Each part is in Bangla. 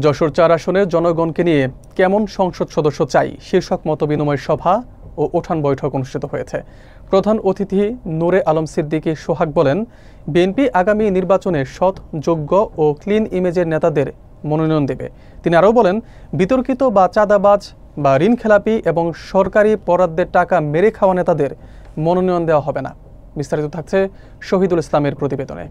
যশোর ৪ আসনের জনগণকে নিয়ে কেমন সংসদ সদস্য চাই শীর্ষক মতবিনিময় সভা ও উঠান বৈঠক অনুষ্ঠিত হয়েছে। প্রধান অতিথি নূরে আলম সিদ্দিকী সোহাগ বলেন, বিএনপি আগামী নির্বাচনে সৎ, যোগ্য ও ক্লিন ইমেজের নেতাদের মনোনয়ন দেবে। তিনি আরও বলেন, বিতর্কিত বা চাঁদাবাজ বা ঋণখেলাপি এবং সরকারি বরাদ্দের টাকা মেরে খাওয়া নেতাদের মনোনয়ন দেওয়া হবে না। বিস্তারিত থাকছে শহীদুল ইসলামের প্রতিবেদনে।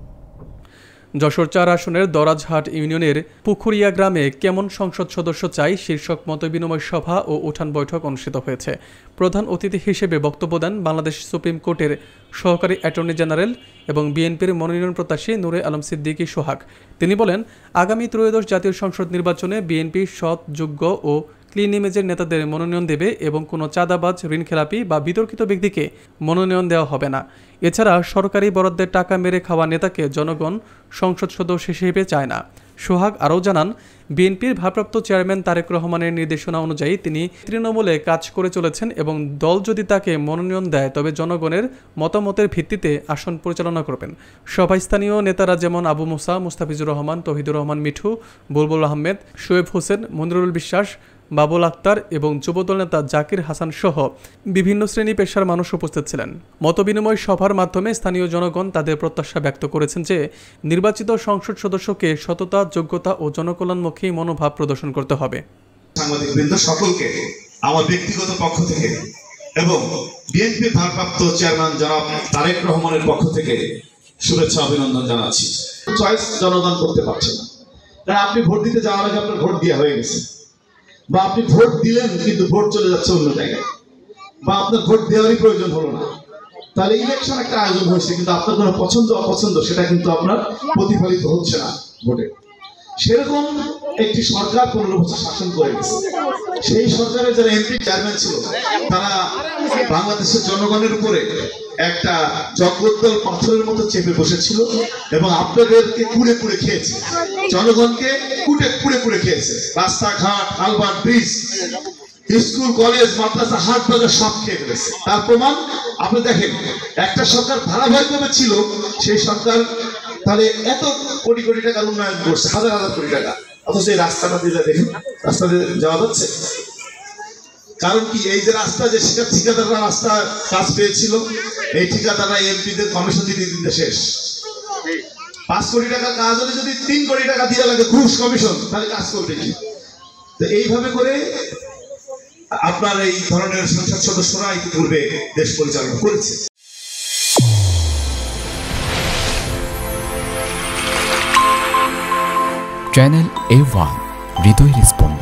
যশোর ৪ আসনের দরাজহাট ইউনিয়নের পুকুরিয়া গ্রামে কেমন সংসদ সদস্য চাই শীর্ষক মতবিনিময় সভা ও উঠান বৈঠক অনুষ্ঠিত হয়েছে। প্রধান অতিথি হিসেবে বক্তব্য দেন বাংলাদেশ সুপ্রিম কোর্টের সহকারী অ্যাটর্নি জেনারেল এবং বিএনপির মনোনয়ন প্রত্যাশী নূরে আলম সিদ্দিকী সোহাগ। তিনি বলেন, আগামী ত্রয়োদশ জাতীয় সংসদ নির্বাচনে বিএনপি সৎ, যোগ্য ও ক্লিন ইমেজের নেতাদের মনোনয়ন দেবে এবং কোনো চাঁদাবাজ, ঋণখেলাপি বা বিতর্কিত ব্যক্তিকে মনোনয়ন দেওয়া হবে না। এছাড়া সরকারি বরাদ্দের টাকা মেরে খাওয়া নেতাকে জনগণ সংসদ সদস্য হিসেবে চায় না। সোহাগ আরও জানান, বিএনপির ভারপ্রাপ্ত চেয়ারম্যান তারেক রহমানের নির্দেশনা অনুযায়ী তিনি তৃণমূলে কাজ করে চলেছেন এবং দল যদি তাকে মনোনয়ন দেয় তবে জনগণের মতামতের ভিত্তিতে আসন পরিচালনা করবেন। সভায় স্থানীয় নেতারা যেমন আবু মুসা, মুস্তাফিজুর রহমান, তৌহিদুর রহমান মিঠু, বুলবুল আহমেদ, শোয়েব হোসেন, মনিরুল বিশ্বাস, বাবুল আক্তার এবং যুবদল নেতা জাকির হাসান সহ বিভিন্ন শ্রেণী পেশার মানুষ উপস্থিত ছিলেন। মতবিনিময় সভার মাধ্যমে স্থানীয় জনগণ তাদের প্রত্যাশা ব্যক্ত করেছেন যে নির্বাচিত সংসদ সদস্যকে সততা, যোগ্যতা ও জনকল্যাণমুখী মনোভাব প্রদর্শন করতে হবে। সাংবাদিকবৃন্দ সকলকে আমার ব্যক্তিগত পক্ষ থেকে এবং বিএনপি ভারপ্রাপ্ত চেয়ারম্যান জনাব তারেক রহমানের পক্ষ থেকে শুভেচ্ছা অভিনন্দন জানাচ্ছি। চয়েস জনগণ করতে পারছে না, তাই আপনি ভোট দিতে যাওয়ার আগে আপনার ভোট দেওয়া হয়ে গেছে, বা আপনি ভোট দিলেন কিন্তু ভোট চলে যাচ্ছে অন্য জায়গায়, বা আপনার ভোট দেওয়ারই প্রয়োজন হলো না, তাহলে ইলেকশন একটা আয়োজন হয়েছে কিন্তু আপনার কোনো পছন্দ অপছন্দ সেটা কিন্তু আপনার প্রতিফলিত হচ্ছে না ভোটে। সেরকম একটি সরকার 15 বছর শাসন করে গেছে। সেই সরকারের যারা এমপি চেয়ারম্যান ছিল তারা বাংলাদেশের জনগণের উপরে একটা জগদ্দল পাথরের মতো চেপে বসেছিল এবং আপনাদেরকে কুড়ে কুড়ে খেয়েছে, জনগণকে কুড়ে কুড়ে খেয়েছে। রাস্তাঘাট, খালবাট, ব্রিজ, স্কুল, কলেজ, মাদ্রাসা, হাট বাজার সব খেয়ে ফেলেছে। তার প্রমাণ আপনি দেখেন, একটা সরকার ধারাবাহিকভাবে ছিল, সেই সরকার তাহলে এত কোটি কোটি টাকার উন্নয়ন করছে, হাজার হাজার কোটি টাকা, অথচ এই রাস্তাটা দিয়ে দেখেন, রাস্তা দিয়ে যাওয়া যাচ্ছে। কারণ কি, এই যে রাস্তা, যে ঠিকাদাররা রাস্তা কাজ পেয়েছিল, এই ঠিকাদাররা এমপিদের কমিশন দিতে দিতে শেষ। 5 কোটি টাকা কাজ হলে যদি 3 কোটি টাকা দিয়ে লাগে ঘুষ কমিশন, তাহলে কাজ করবে কি? তো এইভাবে করে আপনার এই ধরনের সংসদ সদস্যরা ইতিপূর্বে দেশ পরিচালনা করেছে। চ্যানেল A1 হৃদয়ের স্পন্দন।